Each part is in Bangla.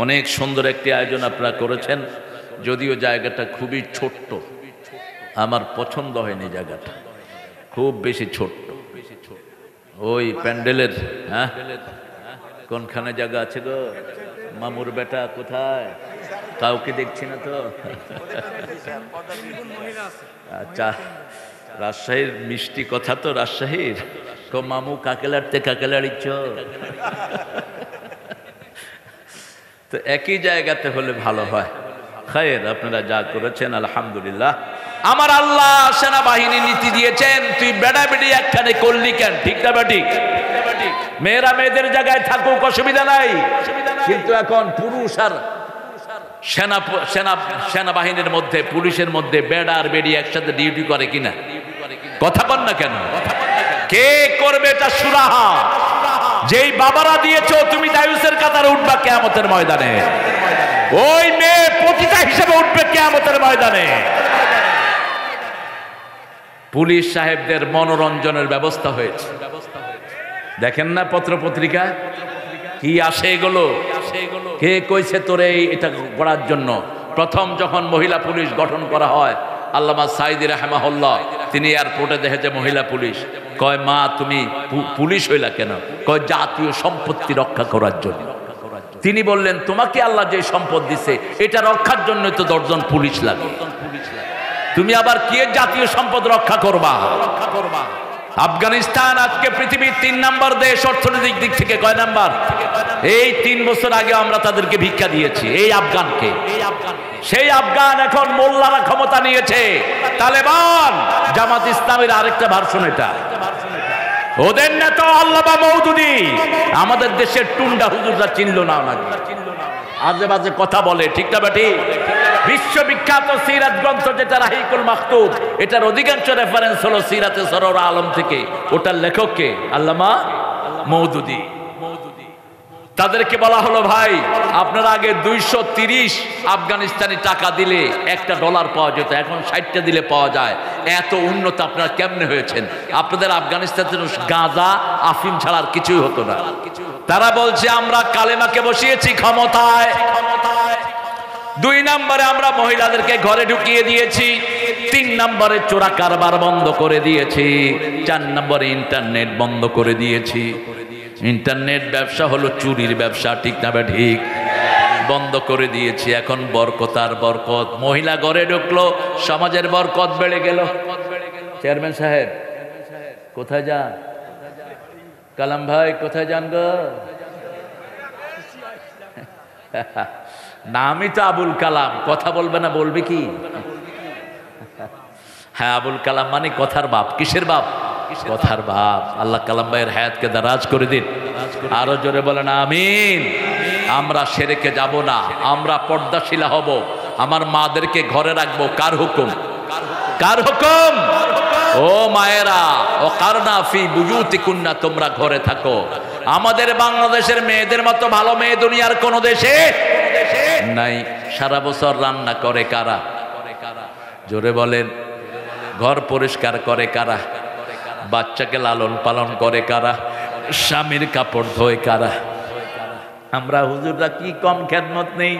অনেক সুন্দর একটি আয়োজন আপনারা করেছেন, যদিও জায়গাটা খুবই ছোট্ট। আমার পছন্দ হয়নি জায়গাটা, খুব বেশি ছোট্ট। ওই প্যান্ডেলের কোনখানে জায়গা আছে গো? মামুর বেটা কোথায়? কাউকে দেখছি না তো। আচ্ছা, রাজশাহীর মিষ্টি কথা তো রাজশাহীর। তো মামু কাকেলাড়তে কাকেলাড়িচ্ছ তো একই জায়গাতে হলে ভালো হয়। খায়ের, আপনারা যা করেছেন আলহামদুলিল্লাহ। আমার আল্লাহ সেনাবাহিনী নীতি দিয়েছেন, তুই বেড়া বেড়ি একখানে করলি কেন? ঠিক না বেটি? মেয়েরা মেয়েদের জায়গায় থাকুক, অসুবিধা নাই। কিন্তু এখন পুরুষ আর সেনাবাহিনীর মধ্যে, পুলিশের মধ্যে বেড়া আর বেড়ি একসাথে ডিউটি করে কিনা? কথা বল না কেন? কে করবে এটা সুরাহা? যেই বাবারা দিয়েছো, তুমি দায়ুসের কাতারে উঠবা কিয়ামতের ময়দানে। ওই মেয়ে পতিতা হিসেবে উঠবে কিয়ামতের ময়দানে। পুলিশ সাহেবদের মনোরঞ্জনের ব্যবস্থা হয়েছে, দেখেন না পত্র পত্রিকা কি আসে এগুলো? কে কইছে তোরে এটা করার জন্য? প্রথম যখন মহিলা পুলিশ গঠন করা হয়, আল্লামা সাইদি রাহমাহুল্লাহ, তিনি এয়ারপোর্টে দেখেছে মহিলা পুলিশ। কয়, মা তুমি পুলিশ হইলা কেন? কয়, জাতীয় সম্পত্তি রক্ষা করার জন্য। তিনি বললেন, তোমাকে আল্লাহ যে সম্পদ দিছে এটা রক্ষার জন্য তো 10 জন পুলিশ লাগে, তুমি আবার কি জাতীয় সম্পদ রক্ষা করবা? আফগানিস্তান আজকে পৃথিবীর 3 নম্বর দেশ অর্থনৈতিক দিক থেকে। কয় নাম্বার? এই 3 বছর আগে আমরা তাদেরকে ভিক্ষা দিয়েছি, এই আফগানকে। সেই আফগান এখন মোল্লারা ক্ষমতা নিয়েছে, তালেবান, জামাত ইসলামের আরেকটা ভার্সন এটা। ওদের নেতা আল্লামা মওদুদী আমাদের দেশের টুন্ডা হুজুররা চিনল না, আজে বাজে কথা বলে, ঠিক না বেটি? বিশ্ববিখ্যাত সিরাত গ্রন্থ যেটা রাহিকুল মাকতুব, এটার অধিকাংশ রেফারেন্স হলো সিরাতে সরওয়ার আলম থেকে। ওটার লেখক কে? আল্লামা মওদুদী। তাদেরকে বলা হলো, ভাই আপনারা আগে 230 আফগানিস্তানি টাকা দিলে $1 পাওয়া যেত, এখন 60টা দিলে পাওয়া যায়। এত উন্নত আপনারা কেমনে হয়েছেন? আপনাদের আফগানিস্তানের গাঁজা আফিম ছাড়া আর কিছুই হতো না। তারা বলছে, আমরা কালেমাকে বসিয়েছি ক্ষমতায়। 2 নম্বরে আমরা মহিলাদেরকে ঘরে ঢুকিয়ে দিয়েছি। 3 নম্বরে চোরা কারবার বন্ধ করে দিয়েছি। 4 নম্বরে ইন্টারনেট বন্ধ করে দিয়েছি। ইন্টারনেট ব্যবসা হলো চুরির ব্যবসা, ঠিক না বা ঠিক? বন্ধ করে দিয়েছি। এখন বরকত আর বরকত। মহিলা ঘরে ঢুকলো, সমাজের বরকত বেড়ে গেল। চেয়ারম্যান সাহেব কোথায় যান? কালাম ভাই কোথায় যান গো? নামই তো আবুল কালাম, কথা বলবে না, বলবে কি? হ্যাঁ, আবুল কালাম মানে কথার বাপ। কিসের বাপ? কথার বাপ। আল্লাহ কালাম ভাইয়ের হায়াতকে দারাজ করে দিন। আরো জোরে বলেন আমিন। আমরা শিরকে যাব না, আমরা পর্দাশীলা হব। আমার মাদেরকে ঘরে রাখবো। কার হুকুম? কার হুকুম? ও মায়েরা, ও কারনা ফি বুয়ুতিকুন্না, তোমরা ঘরে থাকো। আমাদের বাংলাদেশের মেয়েদের মতো ভালো মেয়ে দুনিয়ার কোন দেশে নাই। সারা বছর রান্না করে কারা? জোরে বলেন। ঘর পরিষ্কার করে কারা? বাচ্চাকে লালন পালন করে কারা? স্বামীর কাপড় ধোয় কারা? আমরা হুজুররা কি কম খেদমত নেই?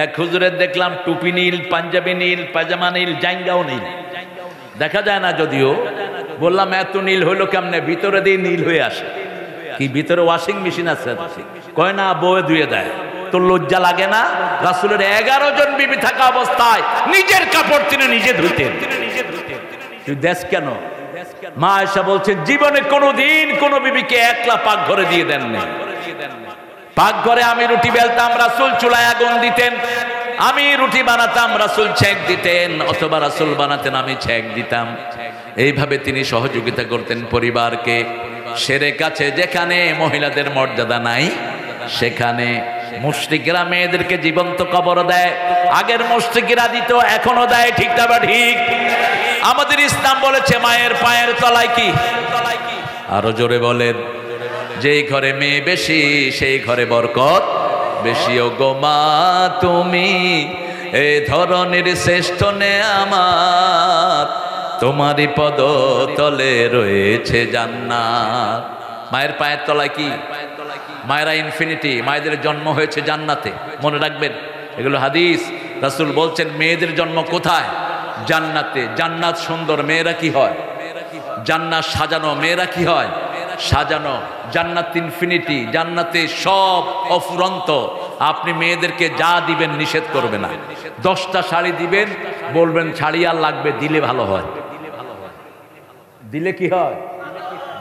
এক হুজুরের দেখলাম টুপি নীল, পাঞ্জাবি নীল, পায়জামা নীল, জাঙ্গাও নীল। দেখা যায় না যদিও। বললাম এত নীল হইলো কেমনে? ভিতরে দিয়ে নীল হয়ে আসে। কি ভিতরে ওয়াশিং মেশিন আছে? কয় না, বউয়ে ধুয়ে দেয়। তোর লজ্জা লাগে না? রাসূলের 11 জন বিবি থাকা অবস্থায় নিজের কাপড় তিনি নিজে ধুতেন। তুই দেশ কেন? মা আয়েশা বলছেন, জীবনে কোনোদিন কোন বিবিকে একলা পাক ঘরে দিয়ে দেন না। পাক ঘরে আমি রুটি বেলতাম, রাসূল চুলায় আগুন দিতেন। আমি রুটি বানাতাম, রাসূল ছেঁক দিতেন, অথবা রাসূল বানাতেন, আমি ছেঁক দিতাম। এইভাবে তিনি সহযোগিতা করতেন পরিবারকে। শিরক আছে যেখানে মহিলাদের মর্যাদা নাই, সেখানে মুশরিকরা মেয়েদেরকে জীবন্ত কবর দেয়। আগের মুশরিকরা দিত, এখনো দেয়, ঠিক না বা ঠিক? আমাদের ইসলাম বলেছে মায়ের পায়ের তলায় কি? আরো জোরে বলেন। যেই ঘরে মেয়ে বেশি সেই ঘরে বরকত বেশি। ও গো মা তুমি এই ধরনের শ্রেষ্ঠ নেয়ামত, তোমারই পদ তলে রয়েছে জান্নাত। মায়ের পায়ের তলায় কি? মায়েরা ইনফিনিটি, মায়েদের জন্ম হয়েছে জান্নাতে, মনে রাখবেন এগুলো হাদিস। রাসূল বলছেন মেয়েদের জন্ম কোথায়? জান্নাতে। জান্নাত সুন্দর, মেয়েরা কি হয়? জান্নাত সাজানো, মেয়েরা কি হয়? সাজানো। জান্নাত ইনফিনিটি, জান্নাতে সব অফুরন্ত। আপনি মেয়েদেরকে যা দিবেন নিষেধ করবে না। 10টা শাড়ি দিবেন, বলবেন শাড়ি আর লাগবে, দিলে ভালো হয়। দিলে কি হয়?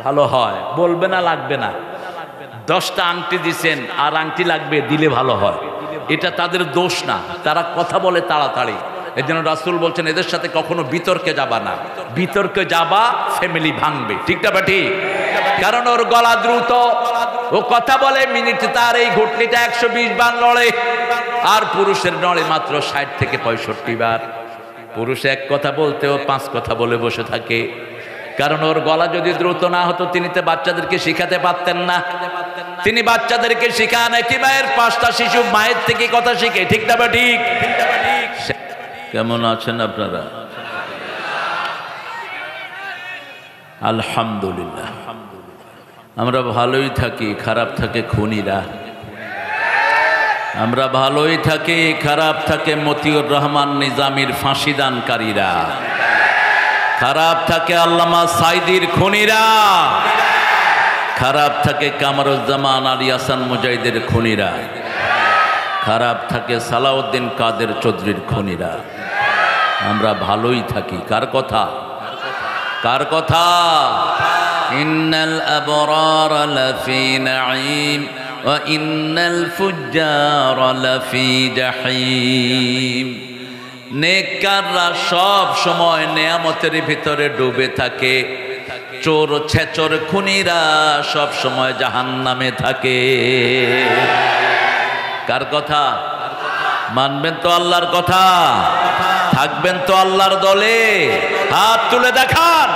ভালো হয়। বলবে না লাগবে না। 10টা আংটি দিছেন আর আংটি লাগবে, দিলে ভালো হয়। এটা তাদের দোষ না, তারা কথা বলে তাড়াতাড়ি। এই জন্য রাসূল বলছেন এদের সাথে কখনো বিতর্কে যাবা না। বিতর্কে যাবা ফ্যামিলি ভাঙবে, ঠিক না ঠিক? কারণ ওর গলা দ্রুত, ও কথা বলে মিনিটে তার এই ঘটনিটা 120 বার লড়ে, আর পুরুষের নড়ে মাত্র 60 থেকে 65 বার। পুরুষ এক কথা বলতেও 5 কথা বলে বসে থাকে। কারণ ওর গলা যদি দ্রুত না হতো তিনি তো বাচ্চাদেরকে শিখাতে পারতেন না। তিনি বাচ্চাদেরকে শিখান একই মায়ের 5টা শিশু মায়ের থেকে কথা শিখে, ঠিক না বা ঠিক? কেমন আছেন আপনারা? আলহামদুলিল্লাহ। আমরা ভালোই থাকি, খারাপ থাকে খুনিরা। আমরা ভালোই থাকি, খারাপ থাকে মতিউর রহমান নিজামীর ফাঁসিদানকারীরা। খারাপ থাকে আল্লামা সাইদির খুনিরা। খারাপ থাকে কামরুজ্জামান আলী হাসান মুজাহিদের খুনিরা। খারাপ থাকে সালাউদ্দিন কাদের চৌধুরীর খুনিরা। আমরা ভালোই থাকি। কার কথা? কার কথা? ইন্নাল আবরারা লাফি নাঈম ওয়া ইন্নাল ফুজ্জারা লাফি জাহিম। নেককাররা সব সময় নেয়ামতের ভিতরে ডুবে থাকে, চোর ছেচর খুনিরা সব সময় জাহান্নামে থাকে। কার কথা? মানবেন তো আল্লাহর কথা? থাকবেন তো আল্লাহর দলে? হাত তুলে দেখান।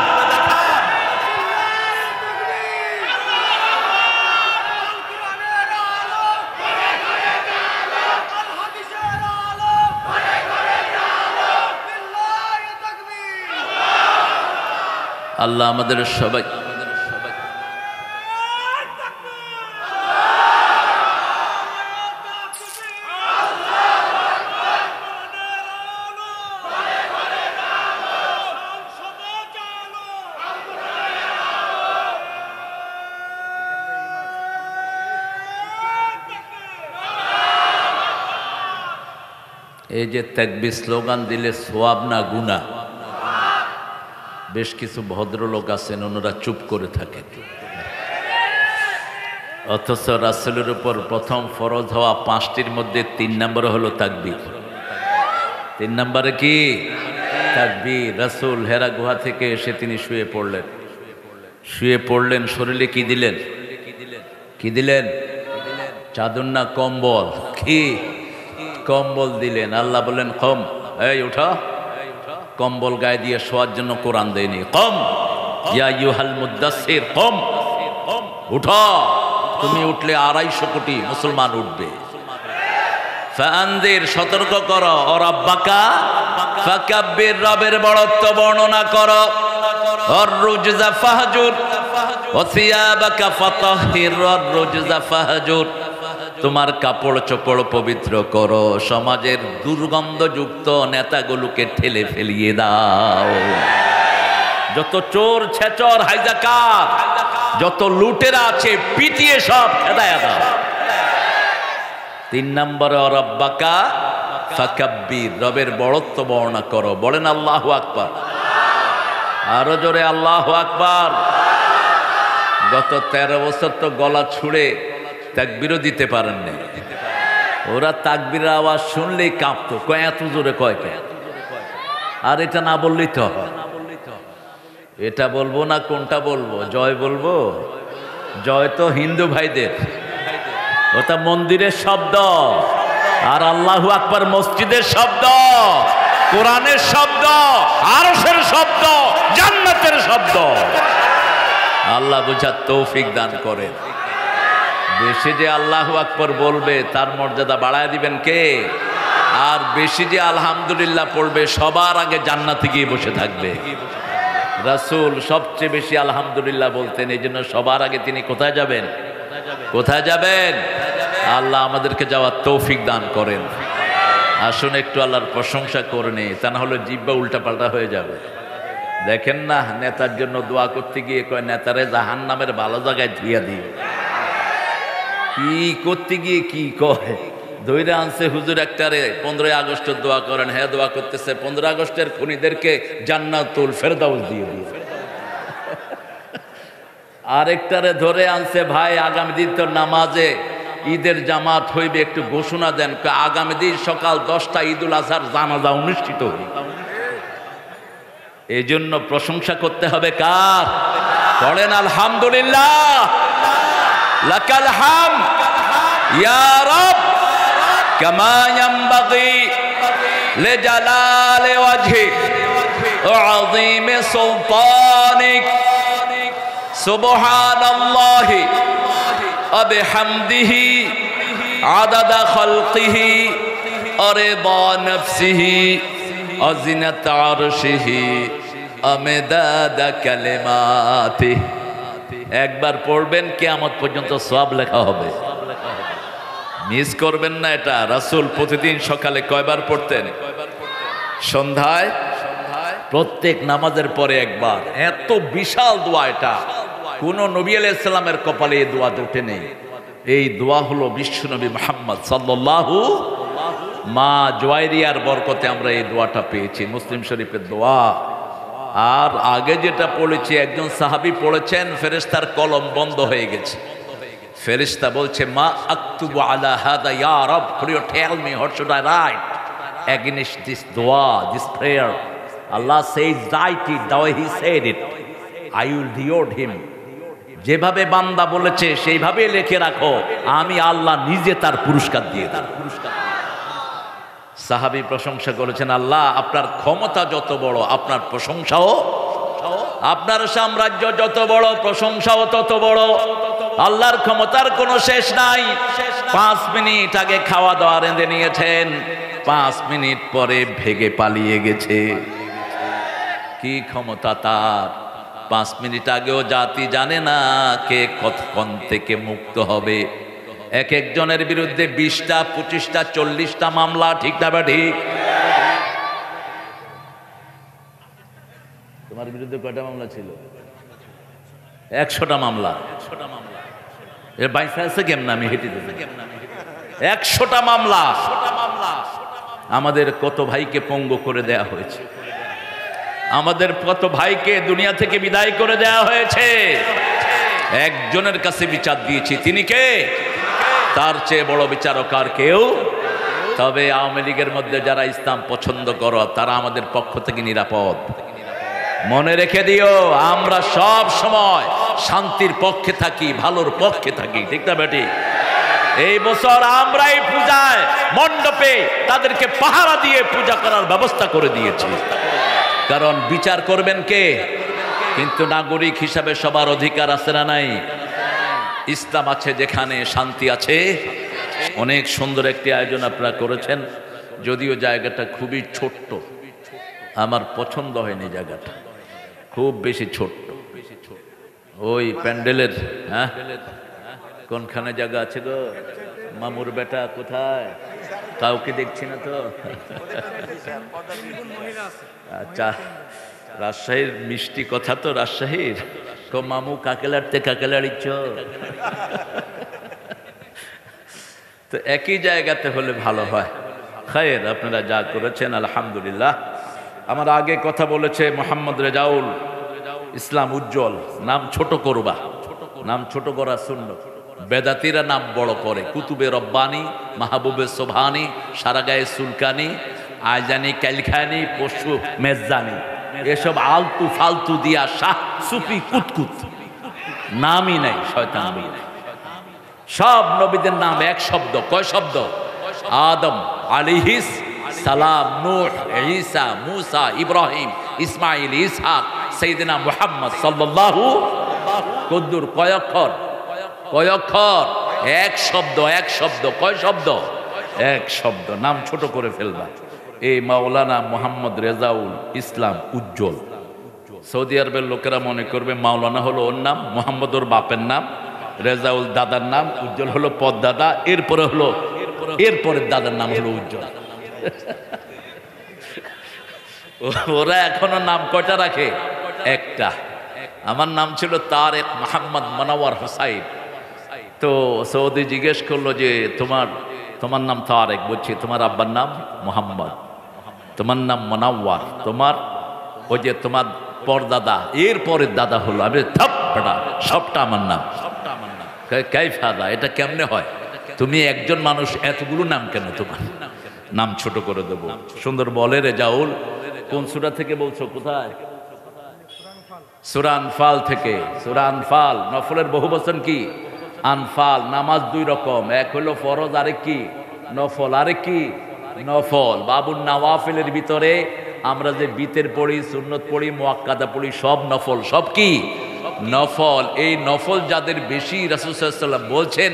আল্লাহ আমাদের সবাই এই যে তাকবীর স্লোগান দিলে সোয়াব না গুনাহ। বেশ কিছু ভদ্রলোক আছেন ওনারা চুপ করে থাকেন, অথচ রাসূলের উপর প্রথম ফরজ হওয়া 5টির মধ্যে 3 নম্বর হলো তাকবীর। 3 নম্বরে কি? তাকবীর। রাসূল হেরা গুহা থেকে এসে তিনি শুয়ে পড়লেন। শুয়ে পড়লেন, শরীরে কি দিলেন? কি দিলেন? চাদর না কম্বল? কি? কম্বল দিলেন। আল্লাহ বললেন কম, এই উঠা। কম্বল গায়ে দিয়ে শোয়ার জন্য কোরআন দেয়নি। কম ইয়া আইয়ুহাল মুদ্দাসসির, কম, উঠো। তুমি উঠলে 250 কোটি মুসলমান উঠবে। ফাআনদির, সতর্ক করো। ও রাব্বাকা ফাকাব্বির, রবের বড়ত্ব বর্ণনা করো। ওর রুজজা ফাহজুর ওয়া সিয়াবাকা ফাতাহহির, ওর রুজজা ফাহজুর। তোমার কাপড় চোপড় পবিত্র করো, সমাজের দুর্গন্ধযুক্ত নেতাগুলোকে ঠেলে ফেলিয়ে দাও। যত চোর ছেচর হাইজাকার, যত লুটেরা আছে পিটিয়ে সব খেদায়া দাও। 3 নম্বরে রব্বাকা ফাকাব্বির, রবের বড়ত্ব বর্ণনা করো। বলেন আল্লাহু আকবার। আরো জোরে আল্লাহু আকবার। গত 13 বছর তো গলা ছুঁড়ে তাকবীরও দিতে পারেন না। ওরা তাকবীরের আওয়াজ শুনলেই কাঁপতো, কয় এত জোরে কয় কে? আর এটা না বললেই তো হয়। এটা বলবো না কোনটা বলবো? জয় বলবো? জয় তো হিন্দু ভাইদের, ওটা মন্দিরের শব্দ। আর আল্লাহু আকবার মসজিদের শব্দ, কোরআনের শব্দ, আরশের শব্দ, জান্নাতের শব্দ। আল্লাহ বুঝার তৌফিক দান করেন। বেশি যে আল্লাহু আকবার বলবে তার মর্যাদা বাড়ায় দিবেন কে? আর বেশি যে আলহামদুলিল্লাহ পড়বে সবার আগে জান্নাতে গিয়ে বসে থাকবে। রাসূল সবচেয়ে বেশি আলহামদুলিল্লাহ বলতেন, এই জন্য সবার আগে তিনি কোথায় যাবেন? কোথায় যাবেন? আল্লাহ আমাদেরকে যাওয়ার তৌফিক দান করেন। আসুন একটু আল্লাহর প্রশংসা করে নেই, তা না হলে জিব্বা উল্টাপাল্টা হয়ে যাবে। দেখেন না, নেতার জন্য দোয়া করতে গিয়ে কয় নেতারে জাহান্নামের ভালো জায়গায় ধুইয়া দিয়ে, কি করতে গিয়ে কি কয় ধৈর্য আনছে হুজুর একটারে 15 আগস্টের দোয়া করেন, হ্যাঁ দোয়া করতেছে 15 আগস্টের খুনিদেরকে জান্নাতুল ফেরদাউস দিয়ে দিয়ে। আরেকটারে ধরে আনছে, ভাই আগামী দিন তো নামাজে ঈদের জামাত হইবে, একটু ঘোষণা দেন। আগামী দিন সকাল 10টা ঈদুল আজহার জানাজা অনুষ্ঠিত হইবে। এই জন্য প্রশংসা করতে হবে কার? পড়েন আলহামদুলিল্লাহ, লাকাল হামদ ইয়া রব কামা ইয়ানবাগি লিজালালি ওয়াজহি ওয়া আযীমি সুলতানিক সুবহানাল্লাহি ওয়া বিহামদিহি আদাদা খালকিহি ওয়া রিদা নাফসিহি ওয়া জিনাতা আরশিহি ওয়া মিদাদা কালিমাতিহি। একবার পড়বেন, কিয়ামত পর্যন্ত সওয়াব লেখা হবে। মিস করবেন না এটা। রাসূল প্রতিদিন সকালে কয়বার পড়তেন? সন্ধ্যায়, প্রত্যেক নামাজের পরে একবার। এত বিশাল দোয়া এটা, কোন নবী আলাইহিস সালামের কপালে এই দোয়া জোটে নেই। এই দোয়া হলো বিশ্বনবী মুহাম্মদ সাল্লাল্লাহু, মা জুয়াইরিয়ার বরকতে আমরা এই দোয়াটা পেয়েছি, মুসলিম শরীফের দোয়া। আর আগে যেটা পড়েছি, একজন সাহাবী পড়েছেন, ফেরেশতার কলম বন্ধ হয়ে গেছে। ফেরেশতা বলছে, মা আকতুবু আলা হাদা ইয়া রব, could you tell me what should I write against this dua, this prayer? Allah says, write it the way he said it, I will reward him. যেভাবে বান্দা বলেছে সেইভাবে লিখে রাখো, আমি আল্লাহ নিজে তার পুরস্কার দিয়ে দেব। সাহাবী প্রশংসা করেছেন, আল্লাহ আপনার ক্ষমতা যত বড়, আপনার প্রশংসাও, আপনার সাম্রাজ্য যত বড়, প্রশংসাও তত বড়। আল্লাহর ক্ষমতার কোনো শেষ নাই। 5 মিনিট আগে খাওয়া দাওয়া রেঁধে নিয়েছেন, 5 মিনিট পরে ভেগে পালিয়ে গেছে। কি ক্ষমতা তার! 5 মিনিট আগেও জাতি জানে না কে কতক্ষণ থেকে মুক্ত হবে। এক একজনের বিরুদ্ধে 20টা, 25টা, 40টা মামলা, ঠিক না বা ঠিক? তোমার বিরুদ্ধে কয়টা মামলা ছিল? 100টা মামলা। এর বাইসা আছে কেমন? আমি হেঁটে দিতে 100টা মামলা। আমাদের কত ভাইকে পঙ্গু করে দেয়া হয়েছে, আমাদের কত ভাইকে দুনিয়া থেকে বিদায় করে দেয়া হয়েছে। একজনের কাছে বিচার দিয়েছি, তিনি কে? তার চেয়ে বড় বিচারক আর কেউ। তবে আওয়ামী লীগের মধ্যে যারা ইসলাম পছন্দ করো, তারা আমাদের পক্ষ থেকে নিরাপদ। মনে রেখে দিও, আমরা সব সময় শান্তির পক্ষে থাকি, ভালোর পক্ষে থাকি, ঠিক না বেটি? এই বছর আমরাই পূজায় মণ্ডপে তাদেরকে পাহারা দিয়ে পূজা করার ব্যবস্থা করে দিয়েছি। কারণ বিচার করবেন কে? কিন্তু নাগরিক হিসাবে সবার অধিকার আছে না নাই? ইসলাম আছে যেখানে, শান্তি আছে। অনেক সুন্দর একটি আয়োজন আপনারা করেছেন, যদিও জায়গাটা খুবই ছোট্ট, আমার পছন্দ হয়নি জায়গাটা, খুব বেশি ছোট্ট। ওই প্যান্ডেলের, হ্যাঁ কোনখানে জায়গা আছে গো? মামুর বেটা কোথায়? কাউকে দেখছি না তো। আচ্ছা, রাজশাহীর মিষ্টি কথা তো, রাজশাহীর তো মামু কাকেলাড়তে কাকেলাড়িচ্ছ তো একই জায়গাতে হলে ভালো হয়। খায়ের, আপনারা যা করেছেন আলহামদুলিল্লাহ। আমার আগে কথা বলেছে মোহাম্মদ রেজাউল ইসলাম উজ্জ্বল, নাম ছোট করবা, নাম ছোট করা সুন্নত। বেদাতিরা নাম বড় করে, কুতুবে রব্বানি, মাহবুবে সোভানি, সারাগায়ে সুলকানি, আইজানি, কালখানি, পশু মেজানি, এসব আলতু ফালতু দিয়া শাহ সুফি কুতকুত, নামই নাই, শয়তান। সব নবীদের নাম এক শব্দ। কয় শব্দ? আদম আলাইহিস সালাম, নূহ, ঈসা, মুসা, ইব্রাহিম, ইসমাইল, ইসহাক, সাইয়েদনা মুহাম্মদ সাল্লাল্লাহু। কদ্দুর কয় অক্ষর? কয় অক্ষর? এক শব্দ, এক শব্দ। কয় শব্দ? এক শব্দ। নাম ছোট করে ফেলবা। এই মাওলানা মোহাম্মদ রেজাউল ইসলাম উজ্জ্বল। সৌদি আরবের লোকেরা মনে করবে মাওলানা হলো ওর নাম, মোহাম্মদ ওর বাপের নাম, রেজাউল দাদার নাম, উজ্জ্বল হলো পদ্মাদা, এরপরের দাদার নাম হলো উজ্জ্বল। ওরা এখনো নাম কয়টা রাখে? একটা। আমার নাম ছিল তারেক মোহাম্মদ মনোয়ার হোসাইন। তো সৌদি জিজ্ঞেস করলো যে তোমার নাম তারেক, বলছি তোমার আব্বার নাম মোহাম্মদ, তোমার নাম মনোয়ার, তোমার ওই যে তোমার পরদাদা এরপরের দাদা হলো। আমি থাপ্পড়া, সবটা আমার নাম। কাইফাদা, এটা কেমনে হয়? তুমি একজন মানুষ, এতগুলো নাম কেন? তোমার নাম ছোট করে দেবো। সুন্দর বলে রেজাউল। কোন সূরা থেকে বলছো? কোথায়? সূরা আনফাল থেকে। সূরা আনফাল, নফলের বহু বচন কি? আনফাল। নামাজ দুই রকম, এক হলো ফরজ, আরেক কি? নফল। আরেক কি? নফল। বাবুর নওয়াফিলের ভিতরে আমরা যে বিতের পড়ি, সুন্নত পড়ি, মুআক্কাদা পড়ি, সব নফল। সব কি? নফল। এই নফল যাদের বেশি, রাসূল সাল্লাল্লাহু আলাইহি ওয়াসাল্লাম বলছেন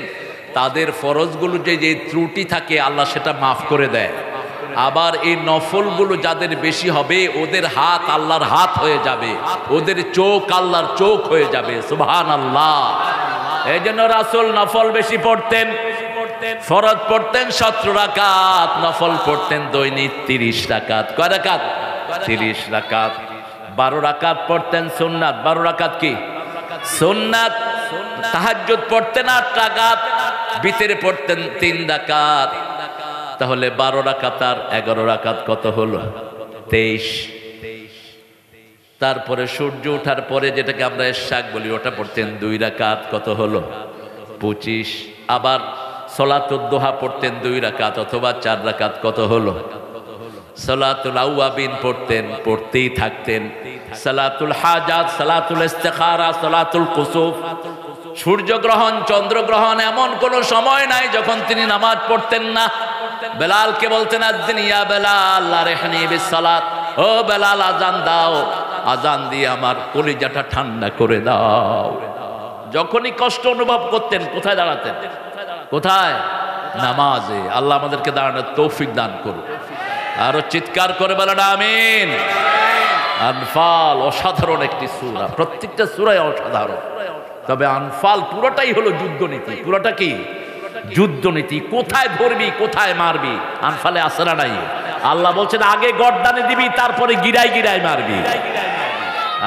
তাদের ফরজগুলো যে ত্রুটি থাকে আল্লাহ সেটা মাফ করে দেয়। আবার এই নফলগুলো যাদের বেশি হবে ওদের হাত আল্লাহর হাত হয়ে যাবে, ওদের চোখ আল্লাহর চোখ হয়ে যাবে। সুবহানাল্লাহ। এই জন্য রাসূল নফল বেশি পড়তেন। ফরজ পড়তেন 17 রাকাত, নফল পড়তেন দৈনিক 30 রাকাত। কয় রাকাত? 30 রাকাত। 12 রাকাত পড়তেন সুন্নাত। 12 রাকাত কি? সুন্নাত। তাহাজ্জুদ পড়তেন 8 রাকাত, বিতরে পড়তেন 3 রাকাত। তাহলে 12 রাকাত আর 11 রাকাত কত হলো? 23। তারপরে সূর্য ওঠার পরে যেটাকে আমরা ইশাক বলি, ওটা পড়তেন 2 রাকাত, কত হলো? 25। আবার সলাতুদ দুহা পড়তেন 2 রাকাত অথবা 4 রাকাত, কত হলো? সালাতুল আওয়াবিন পড়তেন, পড়তেই থাকতেন। সালাতুল হাজাত, সালাতুল ইস্তিখারা, সালাতুল কুসুফ। সূর্যগ্রহণ, চন্দ্রগ্রহণ, এমন কোন সময় নাই যখন তিনি নামাজ পড়তেন না। বেলালকে বলতেন আযদিন ইয়া বেলাল আরহিনি বিসসালাত, ও বেলাল আজান দাও, আজান দিয়ে আমার কলিজাটা ঠান্ডা করে দাও। যখনই কষ্ট অনুভব করতেন কোথায় দাঁড়াতেন? কোথায়? নামাজে। আল্লাহ আমাদেরকে দাঁড়ানোর তৌফিক দান করুন। আরো চিৎকার করে বলেন আমিন। আনফাল অসাধারণ একটি সূরা, প্রত্যেকটা সূরাই অসাধারণ। তবে আনফাল পুরোটাই হলো যুদ্ধনীতি। পুরোটা কি? যুদ্ধনীতি। কোথায় ধরবি, কোথায় মারবি, আনফালে আছে না নাই? আল্লাহ বলছেন আগে গর্দানে দিবি, তারপরে গিরায় গিরায় মারবি।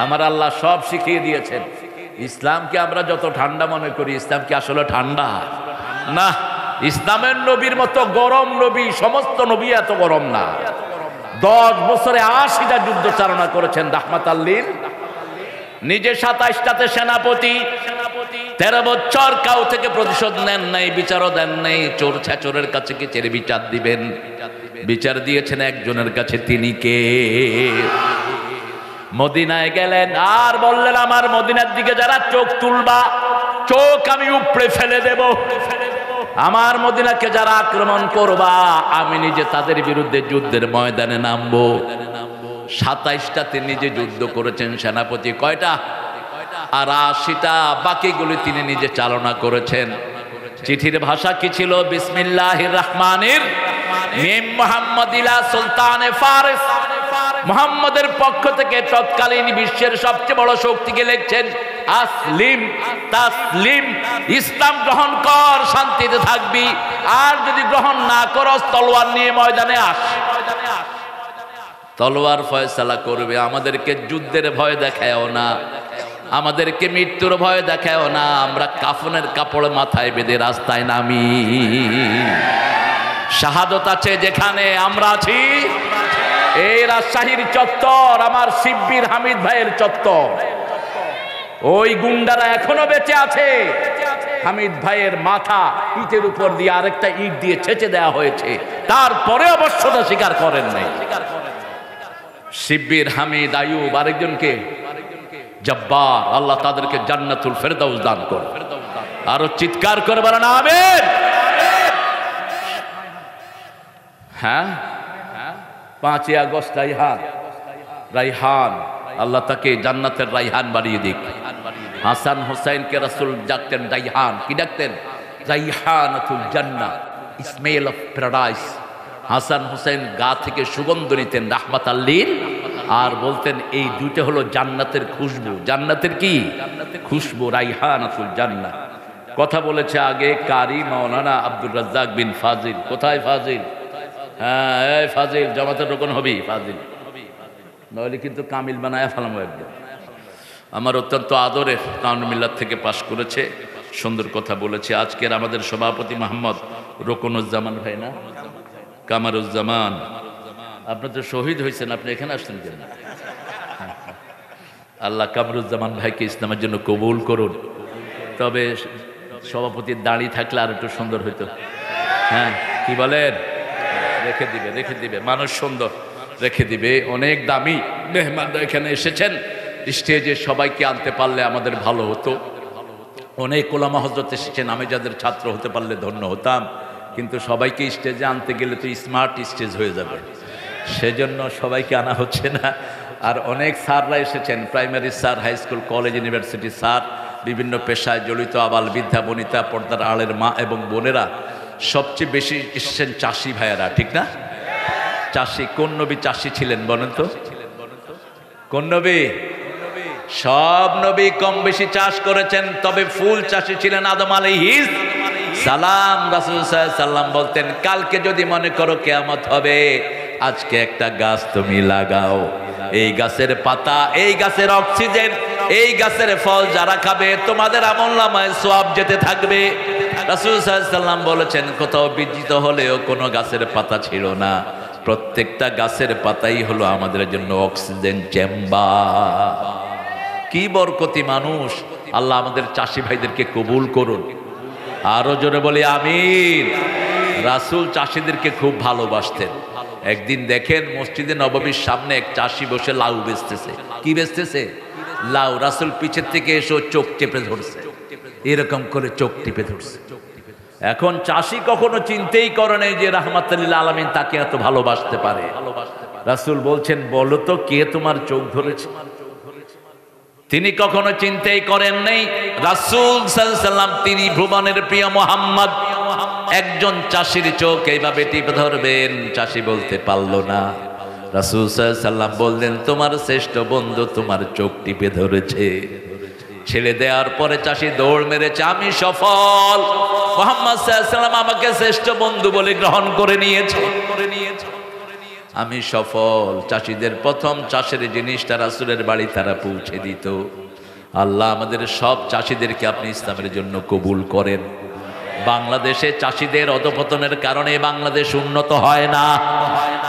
আমার আল্লাহ সব শিখিয়ে দিয়েছেন। ইসলামকে আমরা যত ঠান্ডা মনে করি, ইসলাম কি আসলে ঠান্ডা? না। ইসলামের নবীর মতো গরম নবী, সমস্ত নবী এত গরম না। 10 বছরে 80টা যুদ্ধ চালনা করেছেন রাহমাতাল লিল। নিজে 27টাতে সেনাপতি, 13 বছর কাউ থেকে প্রতিশোধ নেন নাই, বিচারও দেন নাই। চোর ছাচোরের কাছে কি চেরে বিচার দিবেন? বিচার দিয়েছেন একজনের কাছে, তিনি কে? মদিনায় গেলেন আর বললেন আমার মদিনার দিকে যারা চোখ তুলবা, চোখ আমি উপড়ে ফেলে দেব। আমার মদিনাকে যারা আক্রমণ করবা, আমি নিজে তাদের বিরুদ্ধে যুদ্ধের ময়দানে নামবো। 27টাতে নিজে যুদ্ধ করেছেন সেনাপতি। কয়টা? আর 80টা বাকিগুলি তিনি নিজে চালনা করেছেন। চিঠির ভাষা কি ছিল? বিসমিল্লাহির রহমানির মিম মুহাম্মদ ইলা সুলতানে ফারিস। মুহাম্মদের পক্ষ থেকে তৎকালীন বিশ্বের সবচেয়ে বড় শক্তিকে লিখছেন আসলিম তাসলিম, ইসলাম গ্রহণ কর, শান্তিতে থাকবি। আর যদি গ্রহণ না করস তলোয়ার নিয়ে ময়দানে আস। তলোয়ার ফয়সালা করবে। আমাদেরকে যুদ্ধের ভয় দেখায়ও না, আমাদেরকে মৃত্যুর ভয় দেখায়ও না। আমরা কাফনের কাপড় মাথায় বেঁধে রাস্তায় নামি। শাহাদত আছে যেখানে, আমরা আছি। এই রাজশাহীর চত্বর আমার শিব্বির হামিদ ভাইয়ের চত্বর। ওই গুন্ডারা এখনো বেঁচে আছে। হামিদ ভাইয়ের মাথা ইটের উপর দিয়ে আরেকটা ইট দিয়ে ছেঁচে দেওয়া হয়েছে, তারপরে অবশ্যতা স্বীকার করেন নাই। শিব্বির, হামিদ, আয়ুব, আরেকজনকে জব্বার, আল্লাহ তাদেরকে জান্নাতুল ফেরদাউস দান করুন। আরো চিৎকার করে বলেন আমিন। হ্যাঁ, 5ই আগস্ট রাইহান, আল্লাহ তাকে জান্নাতের রাইহান বানিয়ে দিক। হাসান হোসেনকে রাসূল ডাকতেন রাইহান। কি ডাকতেন? রাইহানাতুল জান্নাহ, smell of paradise. Hasan Hossain গা থেকে সুগন্ধ নিতেন রাহমাতাল লিল, আর বলতেন এই দুইটা হলো জান্নাতের খুশবু। জান্নাতের কি খুশবু? রাইহানাতুল জান্নাহ। কথা বলেছে আগে কারি মাওলানা আব্দুর রাজ্জাক বিন ফাজিল। কোথায় ফাজিল? হ্যাঁ, এই ফাজিল, জামাতের রোকন হবি ফাজিল, নইলে কিন্তু কামিল বানায় ফেলাম একদম। আমার অত্যন্ত আদরের, কাউন মিল্লাত থেকে পাশ করেছে, সুন্দর কথা বলেছে। আজকের আমাদের সভাপতি মোহাম্মদ রোকনুজ্জামান ভাই, না কামারুজ্জামান, আপনি তো শহীদ হয়েছেন, আপনি এখানে আসছেন কেন? আল্লাহ কামরুজ্জামান ভাইকে ইসলামের জন্য কবুল করুন। তবে সভাপতির দাঁড়ি থাকলে আর একটু সুন্দর হইতো। হ্যাঁ, কি বলেন? রেখে দিবে, রেখে দিবে, মানুষ সুন্দর রেখে দিবে। অনেক দামি মেহমানরা এখানে এসেছেন, স্টেজে সবাইকে আনতে পারলে আমাদের ভালো হতো। অনেক ওলামা হযরত এসেছেন, আমি যাদের ছাত্র হতে পারলে ধন্য হতাম, কিন্তু সবাইকে স্টেজে আনতে গেলে তো স্মার্ট স্টেজ হয়ে যাবে, সেজন্য সবাইকে আনা হচ্ছে না। আর অনেক স্যাররা এসেছেন, primary sir, high school, college, university sir, বিভিন্ন পেশায় জড়িত আবাল বৃদ্ধা বনিতা, পর্দার আড়ের মা এবং বোনেরা। সবচেয়ে বেশি এসেছেন চাষি ভাইয়েরা, ঠিক না? চাষি, কোন নবী চাষি ছিলেন বলেন তো? কোন নবী? সব নবী কম বেশি চাষ করেছেন, তবে ফুল চাষি ছিলেন আদম আলাইহিস সালাম। রাসূল সাল্লাল্লাহু আলাইহি সাল্লাম বলতেন, কালকে যদি মনে করো কিয়ামত হবে, আজকে একটা গাছ তুমি লাগাও, এই গাছের পাতা, এই গাছের অক্সিজেন, এই গাছের ফল যারা খাবে, তোমাদের আমলনামায় সওয়াব যেতে থাকবে। রাসূল সাল্লাল্লাহু আলাইহি সাল্লাম বলেছেন, কোথাও বিজিত হলেও কোনো গাছের পাতা ছিল না, প্রত্যেকটা গাছের পাতাই হলো আমাদের জন্য অক্সিজেন চেম্বার। কি বরকতি মানুষ! আল্লাহ আমাদের চাষি ভাইদেরকে কবুল করুন। আরো জোরে বলি আমিন। রাসূল চাষিদেরকে খুব ভালোবাসতেন। একদিন দেখেন মসজিদে নববীর সামনে এক চাষি বসে লাউ বেচতেছে। কি বেচতেছে? লাউ। রাসূল পিছের থেকে এসে চোখ টেপে ধরছে, এরকম করে চোখ টিপে ধরছে। এখন চাষি কখনো চিন্তাই করে নাই যে রাহমাতুল লিল আলামিন তাকে এত ভালোবাসতে পারে। রাসূল বলছেন, বলো তো কে তোমার চোখ ধরেছে? তিনি কখনো চিন্তাই করেন নাই। রাসূল সাল্লাল্লাহু আলাইহি সাল্লাম, তিনি ভুবনের প্রিয় মুহাম্মদ, একজন চাষির চোখ এইভাবে টিপে ধরবেন, চাষি বলতে পারল না। রাসূল সাল্লাল্লাহু আলাইহি সাল্লাম বললেন, তোমার শ্রেষ্ঠ বন্ধু তোমার চোখ টিপে ধরেছে। ছেড়ে দেওয়ার পরে চাষি দৌড় মেরেছে, আমি সফল, মুহাম্মদ সাল্লাল্লাহু আলাইহি সাল্লাম আমাকে শ্রেষ্ঠ বন্ধু বলে গ্রহণ করে নিয়েছে, আমি সফল। চাষিদের প্রথম চাষের জিনিসটা রাসূলের বাড়ি তারা পৌঁছে দিত। আল্লাহ আমাদের সব চাষিদেরকে আপনি ইসলামের জন্য কবুল করেন। বাংলাদেশে চাষিদের অধপতনের কারণে বাংলাদেশ উন্নত হয় না।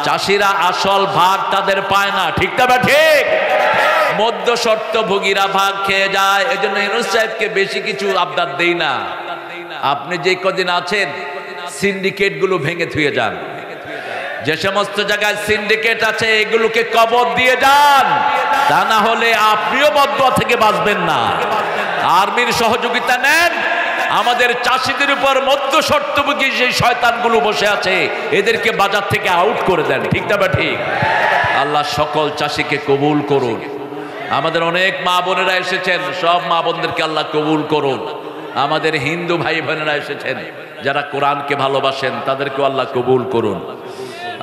চাষিরা আসল ভাগ তাদের পায় না, ঠিক না? ঠিক। মধ্য শর্তভোগীরা ভাগ খেয়ে যায়। এজন্য ইউনূস সাহেবকে বেশি কিছু আবদার দেই না। আপনি যে কদিন আছেন, সিন্ডিকেট গুলো ভেঙে থুয়ে যান। যে সমস্ত জায়গায় সিন্ডিকেট আছে এগুলোকে কবর দিয়ে যান, তা না হলে আপনিও বদদুয়া থেকে বাঁচবেন না। আর্মির সহযোগিতা নেন। আমাদের চাষিদের উপর মধ্য শর্তভোগী যে শয়তানগুলো বসে আছে, এদেরকে বাজার থেকে আউট করে দেন, ঠিক না? ঠিক। আল্লাহ সকল চাষিকে কবুল করুন। আমাদের অনেক মা বোনেরা এসেছেন, সব মা বোনদেরকে আল্লাহ কবুল করুন। আমাদের হিন্দু ভাই বোনেরা এসেছেন, যারা কোরআনকে ভালোবাসেন, তাদেরকেও আল্লাহ কবুল করুন।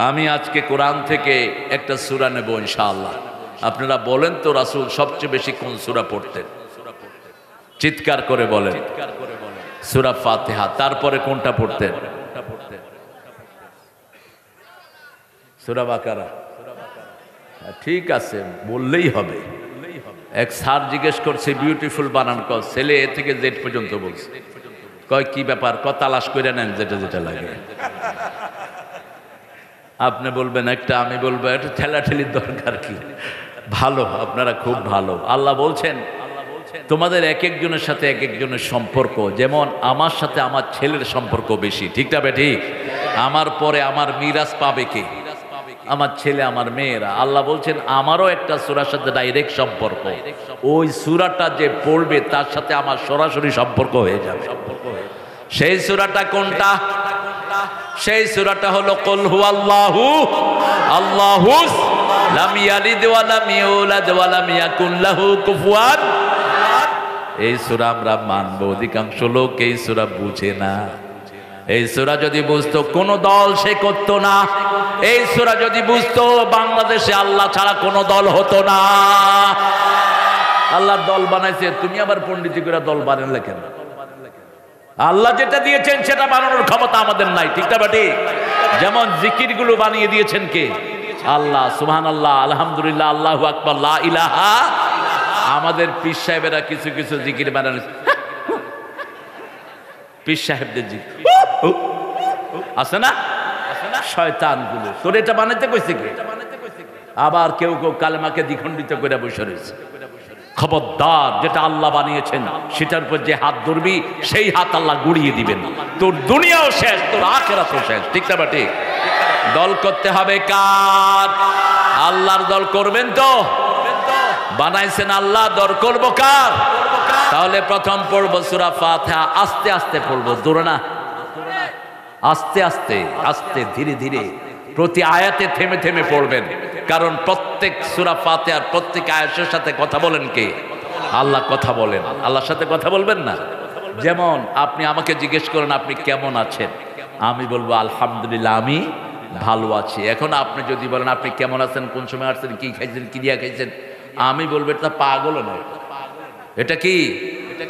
আমি আজকে কোরআন থেকে একটা সূরা নেব ইনশাআল্লাহ। আপনারা বলেন তো, রাসূল সবচেয়ে বেশি কোন সূরা পড়তেন? চিৎকার করে বলেন। সূরা ফাতিহা। তারপরে কোনটা পড়তেন? সূরা বাকারা। ঠিক আছে, বললেই হবে। এক স্যার জিজ্ঞেস করছে, বিউটিফুল বানান কর, ছেলে এ থেকে জেড পর্যন্ত বলছে। কয় কি ব্যাপার? তালাশ করে নেন যেটা যেটা লাগে। আপনি বলবেন একটা, আমি বলবো একটা, ঠেলাঠেলির দরকার কি? ভালো, আপনারা খুব ভালো। আল্লাহ বলছেন, তোমাদের এক একজনের সাথে এক একজনের সম্পর্ক, যেমন আমার সাথে আমার ছেলের সম্পর্ক বেশি, ঠিক না? ঠিক। আমার পরে আমার মিরাজ পাবে কে? আমার ছেলে, আমার মেয়েরা। আল্লাহ বলছেন, আমারও একটা সূরার সাথে ডাইরেক্ট সম্পর্ক, ওই সূরাটা যে পড়বে তার সাথে আমার সরাসরি সম্পর্ক হয়ে যাবে। সেই সূরাটা কোনটা? সেই সূরাটা হলো কুল হুয়াল্লাহু আল্লাহুস লাম ইয়ালিদ ওয়া লাম ইউলাদ ওয়া লাম ইয়াকুল লাহু কুফুয়ান। এই সূরা আমরা মানব, অধিকাংশ লোক এই সূরা বুঝে না। এই সূরা যদি বুঝতো, কোন দল সে করতো না। এই সূরা যদি বুঝতো, বাংলাদেশে আল্লাহ ছাড়া কোনো দল হতো না। আল্লাহ দল বানাইছে, তুমি আবার পণ্ডিতি করে দল বানালে কেন? আল্লাহ যেটা দিয়েছেন সেটা বানানোর ক্ষমতা আমাদের নাই, ঠিক না বাটি? যেমন জিকিরগুলো বানিয়ে দিয়েছেন কে? আল্লাহ। সুবহানাল্লাহ, আলহামদুলিল্লাহ, আল্লাহু আকবার, লা ইলাহা। আমাদের পীর সাহেবেরা কিছু কিছু জিকির বানানো, পীর সাহেবদের জিকির আছে না, শয়তানগুলো। তোর এটা বানাইতে কইছে কে? আবার কেউ কেউ কালেমাকে দ্বিখণ্ডিত করে বসে রয়েছে। খবরদার, যেটা আল্লাহ বানিয়েছেন সেটার উপর যে হাত ধরবি সেই হাত আল্লাহ গুড়িয়ে দিবেন। তোর দুনিয়াও শেষ, তোর আখিরাতও শেষ, ঠিক না বাটি? দল করতে হবে কার? আল্লাহর দল করবেন তো? বানাইছেন আল্লাহ, দল করব কার? তাহলে প্রথম পড়বো সূরা ফাতিহা, আস্তে আস্তে পড়বো, দৌড়ে না, আস্তে আস্তে আস্তে ধীরে ধীরে প্রতি আয়াতে থেমে থেমে পড়বেন। কারণ প্রত্যেক সূরা ফাতিহার প্রত্যেক আয়াতের সাথে কথা বলেন কে? আল্লাহ কথা বলেন। আল্লাহর সাথে কথা বলবেন না? যেমন আপনি আমাকে জিজ্ঞেস করেন আপনি কেমন আছেন, আমি বলবো আলহামদুলিল্লাহ আমি ভালো আছি। এখন আপনি যদি বলেন আপনি কেমন আছেন, কোন সময় আসছেন, কি খাইছেন, কি দিয়া খাইছেন, আমি বলবো এটা পাগল নয়, এটা কি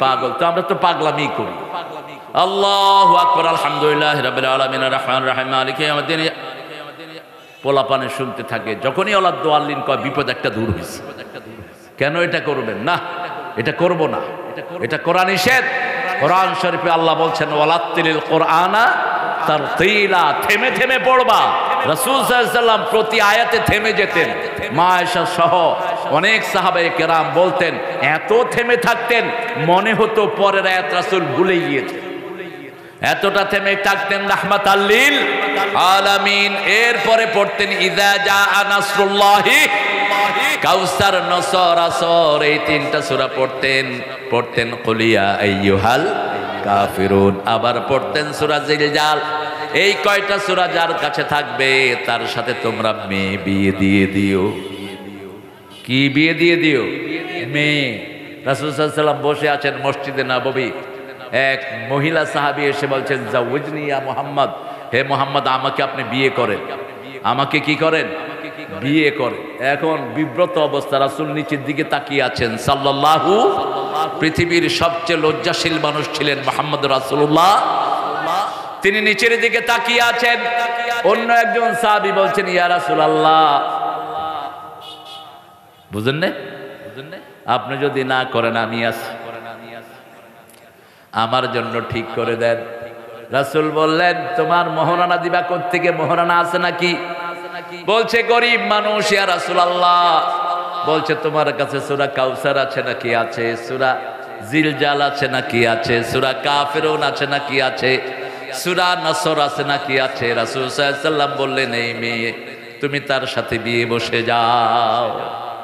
পাগল। তো আমরা তো পাগলামি করি। আল্লাহু আকবার, আলহামদুলিল্লাহ রাব্বিল আলামিন আর রহমানির রহিম মালিকি ইয়াউমিদ্দিন। পোলাপানে শুনতে থাকে, যখনই আল্লাহ দোয়াল্লিন কয় বিপদ একটা দূর হয়েছে। কেন এটা করবেন না? এটা করব না, এটা কোরআন নিষেধ। কোরআন শরীফে আল্লাহ বলছেন ওয়ালাত্তিলিল কোরআনা তারতিলা, থেমে থেমে পড়বা। রাসূল সাল্লাল্লাহু আলাইহি ওয়াসাল্লাম প্রতি আয়াতে থেমে যেতেন। মা আয়েশা সহ অনেক সাহাবায়ে কেরাম বলতেন এত থেমে থাকতেন মনে হতো পরের আয়াত রাসূল ভুলে গিয়েছেন, এতটা থেমে থাকতেন রাহমাতাল লিল আলামিন। এরপরে পড়তেন ইযা জাআ নাসরুল্লাহি, কাউসার, নসর, আসর, এই তিনটা সূরা পড়তেন কুল ইয়া আইয়ুহাল কাফিরুন, আবার পড়তেন সূরা জিলজাল। এই কয়টা সূরা যার কাছে থাকবে তার সাথে তোমরা মেয়ে বিয়ে দিয়ে দিও। কি বিয়ে দিয়ে দিও? মেয়ে। রাসূল সাল্লাল্লাহু আলাইহি ওয়াসাল্লাম বসে আছেন মসজিদে নববী, এক মহিলা সাহাবী এসে বলছেন জাওয়াজনি ইয়া মুহাম্মদ, হে মুহাম্মদ আমাকে আপনি বিয়ে করেন। আমাকে কি করেন? বিয়ে করেন। এখন বিব্রত অবস্থা, রাসূল নিচের দিকে তাকিয়ে আছেন সাল্লাল্লাহু। পৃথিবীর সবচেয়ে লজ্জাশীল মানুষ ছিলেন মুহাম্মদ রাসূলুল্লাহ, তিনি নিচের দিকে তাকিয়ে আছেন। অন্য একজন সাহাবী বলছেন ইয়া রাসূলুল্লাহ, বুঝেন না, আপনি যদি না করেন আমি আছি, আমার জন্য ঠিক করে দেন। রাসূল বললেন তোমার মোহরানা দিবা কোত্থেকে? মোহরানা আছে নাকি? বলছে গরিব মানুষ ইয়া রাসূলুল্লাহ। বলছে তোমার কাছে সূরা কাউসার আছে নাকি? আছে। সূরা জিলজাল আছে নাকি? আছে। সূরা কাফিরুন আছে নাকি? আছে। সূরা নসর আছে নাকি? আছে। রাসূল সাল্লাল্লাহু আলাইহি ওয়াসাল্লাম বললেন এই মেয়ে তুমি তার সাথে বিয়ে বসে যাও।